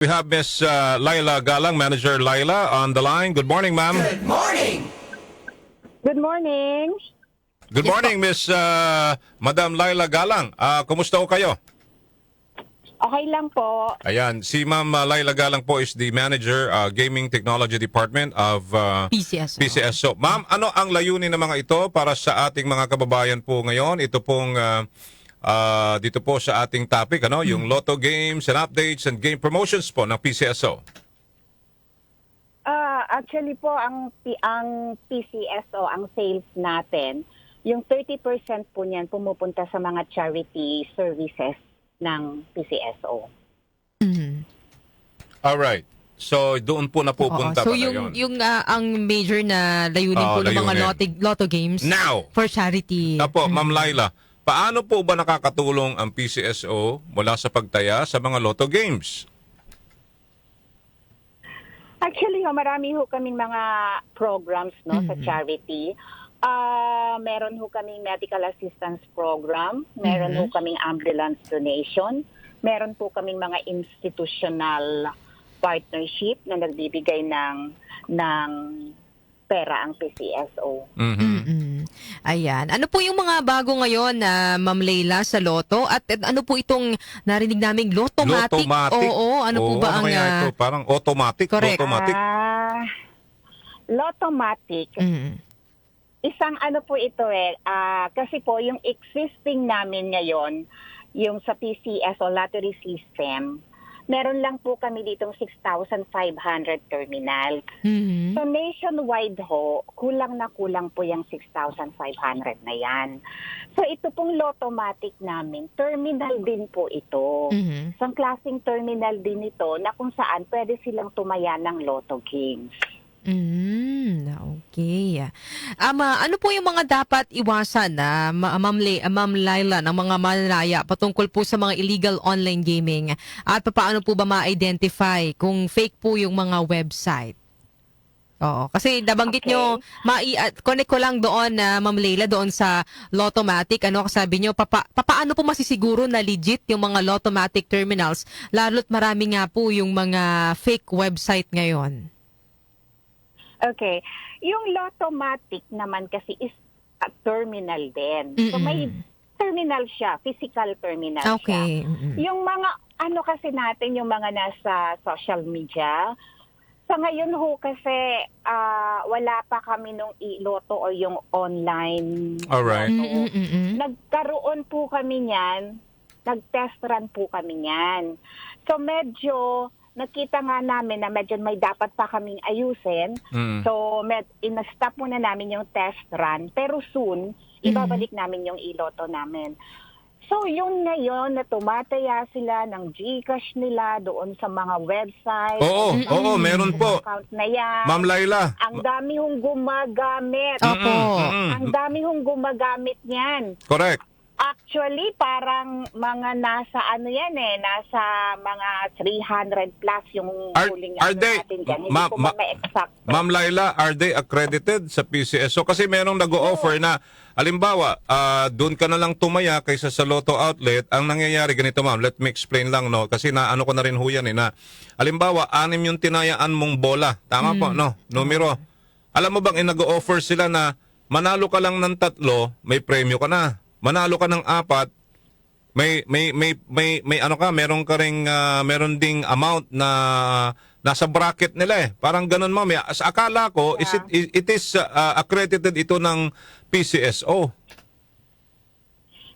We have Miss Laila Galang, Manager Laila, on the line. Good morning, ma'am. Good morning! Good morning. Good morning, Miss Madam Laila Galang. Kumusta ho kayo? Okay lang po. Ayan, si Ma'am Laila Galang po is the Manager, Gaming Technology Department of PCSO. PCSO. Ma'am, ano ang layunin ng mga ito para sa ating mga kababayan po ngayon? Ito pong dito po sa ating topic, yung Lotto games and updates and game promotions po ng PCSO. Actually po, ang PCSO, ang sales natin, yung 30% po niyan pumupunta sa mga charity services ng PCSO. All right. So doon po napupunta So ba ngayon? yung ang major na layunin po ng mga layunin. lotto games Now, for charity. Apo, Ma'am Laila, paano po ba nakakatulong ang PCSO mula sa pagtaya sa mga Lotto games? Actually, marami ho kaming mga programs sa charity. Meron ho kaming medical assistance program, meron ho kaming ambulance donation, meron po kaming mga institutional partnership na nagbibigay ng pera ang PCSO. Ayan. Ano po yung mga bago ngayon na Ma'am Leila sa Lotto? At ano po itong narinig naming Lottomatic? Lottomatic? Oo. Ano po ba ano ang... kaya ito? Parang automatic? Correct. Lottomatic? Lottomatic. Isang ano po ito kasi po yung existing namin ngayon, yung sa PCSO lottery system, meron lang po kami ditong 6,500 terminals. So nationwide ho, kulang na kulang po yung 6,500 na yan. So ito pong Lottomatic namin, terminal din po ito. Isang klaseng terminal din ito na kung saan pwede silang tumaya ng Lotto games. Okay. Ano po yung mga dapat iwasan na Ma'am Laila ng mga mananaya patungkol po sa mga illegal online gaming at paano po ba ma-identify kung fake po yung mga website? Oo, kasi nabanggit nyo, connect ko lang doon na Ma'am Leila doon sa Lottomatic, sabi nyo, paano po masisiguro na legit yung mga Lottomatic terminals, lalo't marami nga po yung mga fake website ngayon? Okay. Yung Lottomatic naman kasi is a terminal din. So may terminal siya, physical terminal Okay. siya. Yung mga kasi natin, yung mga nasa social media, sa ngayon ho kasi wala pa kami nung i-Lotto o yung online. Alright. Lotto. Nagkaroon po kami niyan, nag-test run po kami niyan. So medyo nakita nga namin na medyo may dapat pa kaming ayusin. So, in-stop muna namin yung test run. Pero soon, ibabalik namin yung i-Lotto namin. So, yung ngayon na tumataya sila ng GCash nila doon sa mga website. Oo, meron po. Account na yan. Ma'am Laila. Ang dami hong gumagamit. Opo. Ang dami hong gumagamit niyan. Correct. Actually, parang mga nasa nasa mga 300 plus yung huling natin dyan. Hindi ko may exact. Ma'am Laila, are they accredited sa PCSO? Kasi merong nag-o-offer na, halimbawa, doon ka na lang tumaya kaysa sa Lotto outlet. Ang nangyayari ganito, ma'am, let me explain lang, kasi naano ko na rin ho yan, na halimbawa, 6 yung tinayaan mong bola. Tama po, numero. Alam mo bang, nag-o-offer sila na manalo ka lang ng 3, may premyo ka na. Manalo ka ng 4, meron ka ring meron ding amount na nasa bracket nila Parang ganun, ma'am. Akala ko it is accredited ito ng PCSO.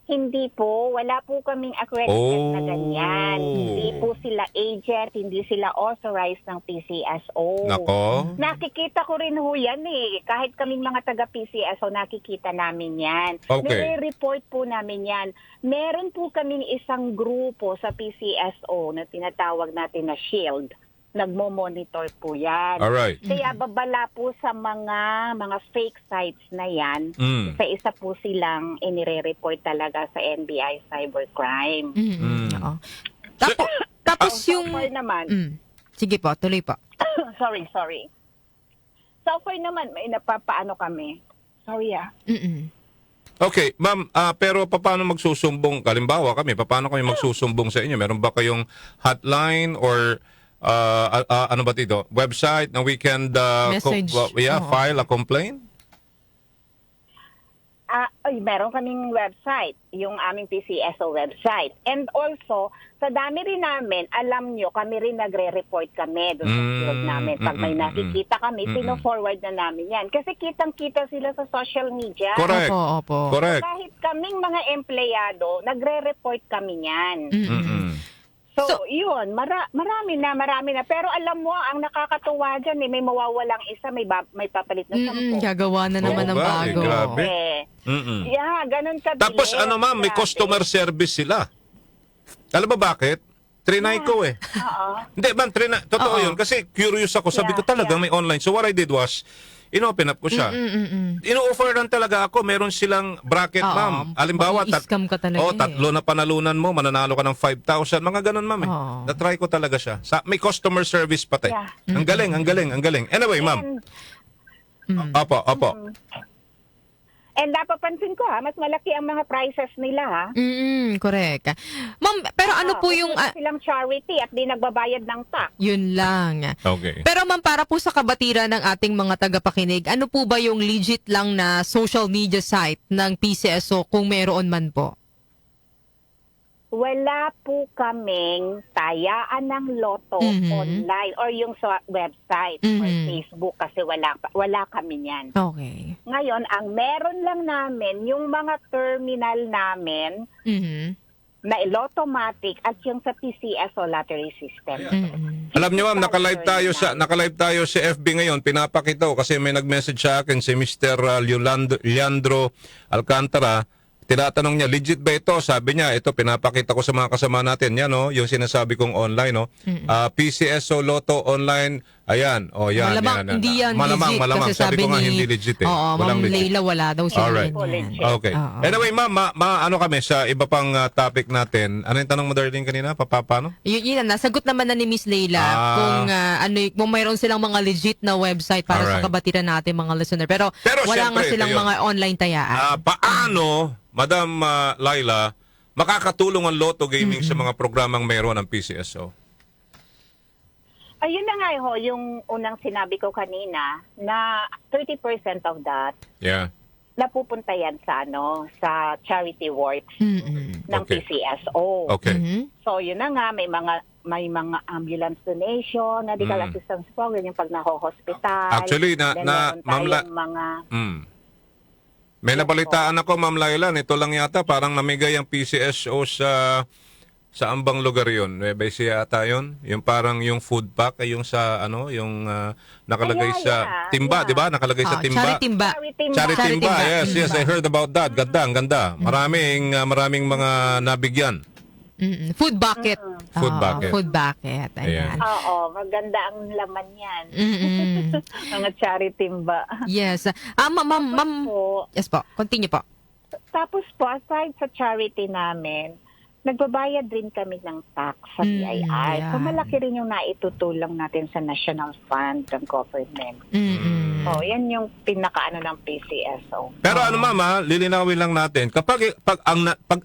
Hindi po. Wala po kaming accredited na ganyan. Hindi po sila agent, hindi sila authorized ng PCSO. Nako. Nakikita ko rin ho yan Kahit kaming mga taga-PCSO, nakikita namin yan. Okay. Nire-report po namin yan. Meron po kaming isang grupo sa PCSO na tinatawag natin na SHIELD. Nagmo-monitor po yan. Alright. Kaya babala po sa mga fake sites na yan, isa po silang inire-report talaga sa NBI Cybercrime. Oo. Tapos yung... So far naman, Sige po, tuloy po. sorry. So far naman, may napapaano kami. Sorry Okay, ma'am, pero paano magsusumbong? Halimbawa kami, paano kami magsusumbong sa inyo? Meron ba kayong hotline or ano ba dito? Website na we can Message. Oo. file a complaint? Meron kaming website, yung aming PCSO website. And also, sa dami rin namin, alam nyo, kami rin nagre-report kami doon sa field namin. Pag may nakikita kami, pino-forward na namin yan. Kasi kitang-kita sila sa social media. Correct. Opo. Correct. Kahit kaming mga empleyado, nagre-report kami yan. So, yun, marami na. Pero alam mo, ang nakakatuwa dyan, may mawawalang isa, may papalit na 10. Gagawa na naman ng nga, bago. grabe. Yeah, ganun kabilis. Tapos ano ma'am, may Grabe. customer service sila. Alam mo bakit? Trinay ko eh. Oo. Hindi ma'am, totoo Oo. yun. Kasi curious ako. Sabi ko talaga may online. So what I did was, inopen up ko siya. Ino-offer lang talaga ako. Meron silang bracket, Oo. ma'am. Halimbawa, Mag-i-scam ka talaga eh. tatlo na panalunan mo, mananalo ka ng 5,000. Mga ganun, ma'am. Oo. Na-try ko talaga siya. May customer service pati. Yeah. Ang galing. Anyway, ma'am. And, Opo. and napapansin ko mas malaki ang mga prices nila ha. Correct. Ma'am, pero ano po yung... Kasi silang charity at di nagbabayad ng tax. yun lang. Okay. Pero ma'am, para po sa kabatiran ng ating mga tagapakinig, ano po ba yung legit lang na social media site ng PCSO kung meron man po? Wala po kaming tayaan ng loto online or yung sa website or Facebook kasi wala kami niyan. Okay. Ngayon, ang meron lang namin yung mga terminal namin na Lottomatic at yung sa PCSO lottery system. Alam niyo ma'am, naka-live tayo sa FB ngayon. Pinapakita ko kasi may nag-message sa akin si Mr. Leandro Alcantara. Tinatanong niya, legit ba ito? Sabi niya, ito pinapakita ko sa mga kasama natin. Yan yung sinasabi kong online PCSO Lotto online. Ayan, yan. Malamang hindi yan Malamang. legit. Kasi Sabi ko nga ni, hindi legit eh. Oo, Walang Ma'am legit. Leila, wala daw siya Alright. ganyan. Okay. Oo. Anyway, ma'am, ano kami sa iba pang topic natin. Ano yung tanong mo, Darlene, kanina? Paano? Yun na, nasagot naman na ni Miss Leila kung mayroon silang mga legit na website para sa Alright. kabatiran natin mga listener. Pero wala nga syempre, silang ayun. mga online tayaan. Paano, Madam Laila, makakatulong ang Lotto Gaming sa mga programang meron ng PCSO? Ayun na nga yung unang sinabi ko kanina na 30% of that Yeah. napupunta yan sa charity works ng Okay. PCSO. Okay. So yun na nga, may mga ambulance donation, medical assistance program yung pag naho-hospital. Actually, Then meron Ma'am tayong mga May nabalitaan ako, Ma'am Laila, nito lang yata, parang namigay ang PCSO sa ambang lugar yun. Nueva Ecija yata yun. Yung parang yung food pack, yung sa, yung nakalagay sa timba, di ba? Nakalagay sa timba. Charity timba. Charity timba, timba. yes, I heard about that. Ganda. Maraming mga nabigyan. Food bucket. Food Oo, bucket. Food bucket. Ayan. Oo, maganda ang laman yan. Mga charity ba? Yes. Ma'am. Po, Yes po. Continue po. tapos po, aside sa charity namin, nagbabayad rin kami ng tax sa BIR. yeah. So malaki rin yung naitutulong natin sa national fund ng government. So yan yung pinakaano ng PCSO. Pero ma'am, lilinawin lang natin. Pag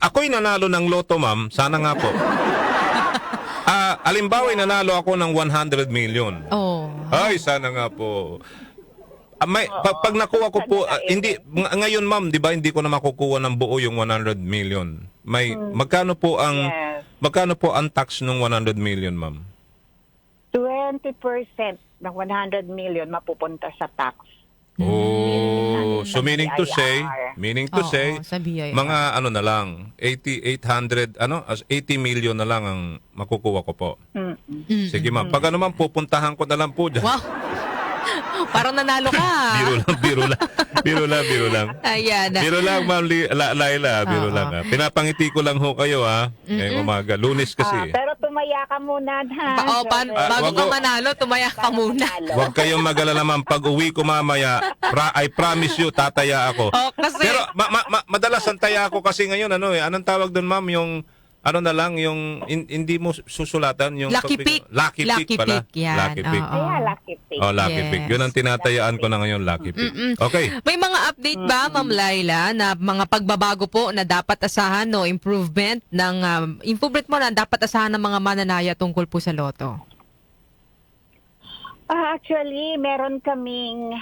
ako'y nanalo ng Lotto, ma'am, sana nga po. Alimbawa, nanalo ako ng 100 million. Oh. Ay, sana nga po. Pag nakuha ko po, ngayon ma'am, di ba, hindi ko na makukuha ng buo yung 100 million. Magkano po ang tax ng 100 million, ma'am? 20% ng 100 million mapupunta sa tax. Oh, so meaning to say, Sa BIR. mga na lang, 80 million na lang ang makukuha ko po. Sige ma'am, pag ma'am, pupuntahan ko na lang po dyan. Wow. Parang nanalo ka. Biro lang. Ayan. Biro lang, ma'am Laila, biro lang. Pinapangiti ko lang ho kayo, ngayong umaga. Lunes kasi. Pero tumaya ka muna, ha? Bago ka manalo, tumaya ka muna. Huwag kayong mag-alala, ma'am. Pag uwi ko mamaya, I promise you, tataya ako. Oh, kasi... Pero madalas ang taya ako kasi ngayon, anong tawag doon, ma'am, yung yung hindi mo susulatan yung Lucky pick. Lucky pick pala. Yan. Lucky pick. Kaya lucky pick. Oh, lucky Yes. pick. Yun ang tinatayaan ko na ngayon, lucky pick. Okay. May mga update ba, Ma'am Laila, na mga pagbabago po na dapat asahan o improvement mo na dapat asahan ng mga mananaya tungkol po sa Lotto? Actually, meron kaming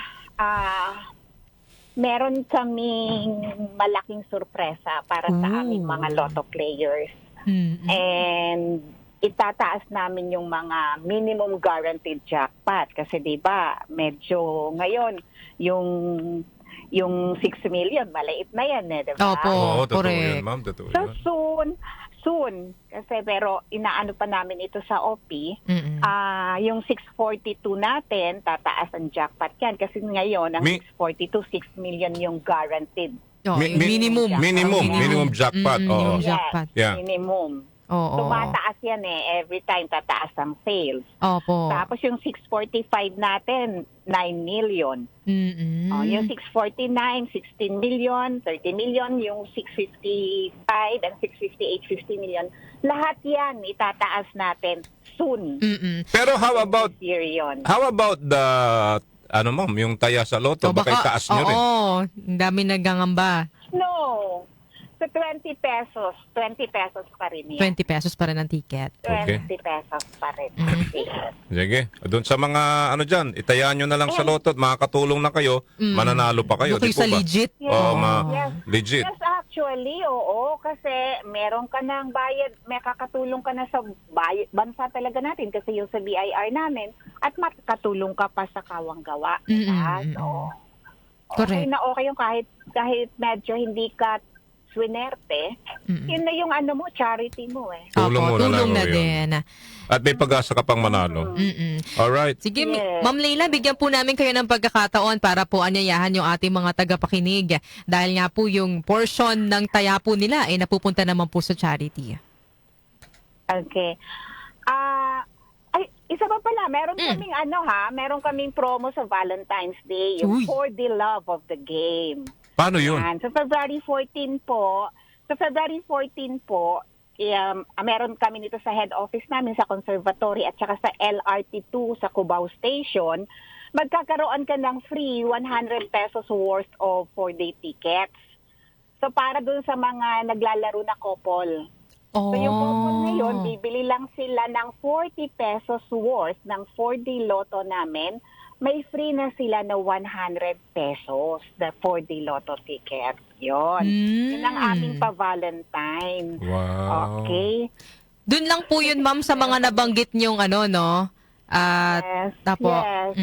malaking sorpresa para sa aming mga lotto players. And itataas namin yung mga minimum guaranteed jackpot kasi 'di ba medyo ngayon yung 6 million maliit na yan, 'di ba? Opo, Oo, totoo correct. yan, ma'am. Totoo So yan. soon kasi pero inaano pa namin ito sa OP. Yung 642 natin tataas ang jackpot yan kasi ngayon ang 642 6 million yung guaranteed. Oh, Mi- yung mi- minimum. minimum jackpot. Oo. Minimum jackpot. Yeah. Minimum. Oo. Tumataas yan every time tataas ang sales. Opo. Tapos yung 645 natin 9 million. Yung 649, 16 million, 30 million, yung 655 and 658, 50 million. Lahat yan itataas natin soon. Pero how about This year yun. the ma'am, yung taya sa loto, baka itaas nyo rin. Oo, ang dami nagangamba. No. So 20 pesos pa rin yan. 20 pesos pa rin ang ticket. 20 pesos pa rin. Sige. Doon sa mga dyan, itayaan nyo na lang sa loto at makakatulong na kayo, mananalo pa kayo. Doon kayo Di po sa ba? legit. Oo, Yes. legit. Yes, actually, oo. Kasi meron ka ng bayad, may kakatulong ka na sa bansa talaga natin kasi yung sa BIR namin at makakatulong ka pa sa kawang gawa. So, okay Correct. na okay yung kahit medyo hindi ka swinerte, yun na yung mo, charity mo Tulong mo na lang, tulong na yun. din. At may pag-asa ka pang manalo. Alright. Sige, Yes. Ma'am Leila, bigyan po namin kayo ng pagkakataon para po anyayahan yung ating mga tagapakinig dahil nga po yung portion ng taya po nila ay napupunta naman po sa charity. Okay. Isa pa pala, meron kaming meron kaming promo sa Valentine's Day, yung Uy. For the Love of the Game. Paano yun? Yan. Sa February 14 po, meron kami nito sa head office namin sa conservatory at saka sa LRT2 sa Cubao Station. Magkakaroon ka ng free 100 pesos worth of 4-day tickets. So para dun sa mga naglalaro na couple. So yung couple na yun, bibili lang sila ng 40 pesos worth ng 4-day lotto namin. May free na sila na 100 pesos, the 4-day lotto ticket. Yun. Yun ang aming pa-Valentine. Wow. Okay? Doon lang po yun, ma'am, sa mga nabanggit niyong no? Yes. Tapo. Yes.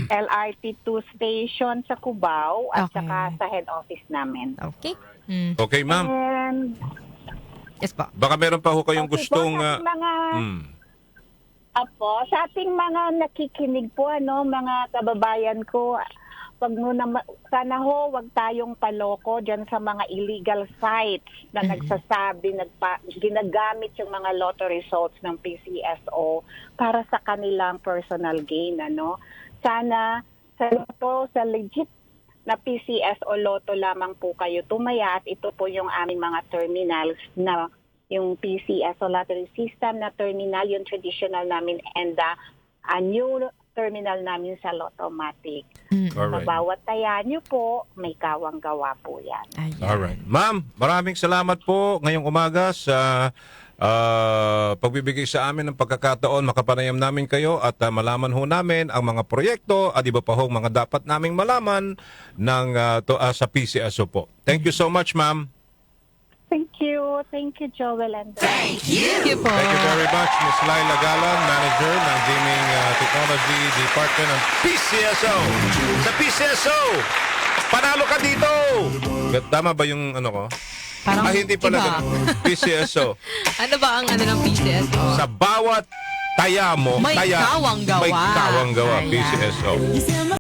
LRT2 station sa Cubao at Okay. saka sa head office namin. Okay. Okay, ma'am. And Yes po. Baka meron pa ho kayong okay po, gustong... sa ating sa ating mga nakikinig po, mga kababayan ko, sana wag tayong paloko dyan sa mga illegal sites na nagsasabi, ginagamit yung mga lotto results ng PCSO para sa kanilang personal gain, Sana sa legit na PCSO lotto lamang po kayo tumaya at ito po yung aming mga terminals na yung PCSO lottery system na terminal, yung traditional namin and a new terminal namin sa Lottomatic. Sa Alright. bawat taya nyo po, may kawang gawa po yan. Ayan. Alright. Ma'am, maraming salamat po ngayong umaga sa pagbibigay sa amin ng pagkakataon makapanayam namin kayo at malaman ho namin ang mga proyekto at iba pa ho mga dapat naming malaman ng sa PCSO po. Thank you so much, ma'am. Thank you. Thank you, Joel and Thank you po. Thank you very much, Ms. Laila Galan, Manager ng Gaming Technology Department ng PCSO. Sa PCSO, panalo ka dito! Tama ba yung ko? Parang Hindi pala iba. ganun. PCSO. Ano ba ang ng PCSO? Sa bawat taya mo, May kawang gawa. May kawang gawa, Ayan. PCSO.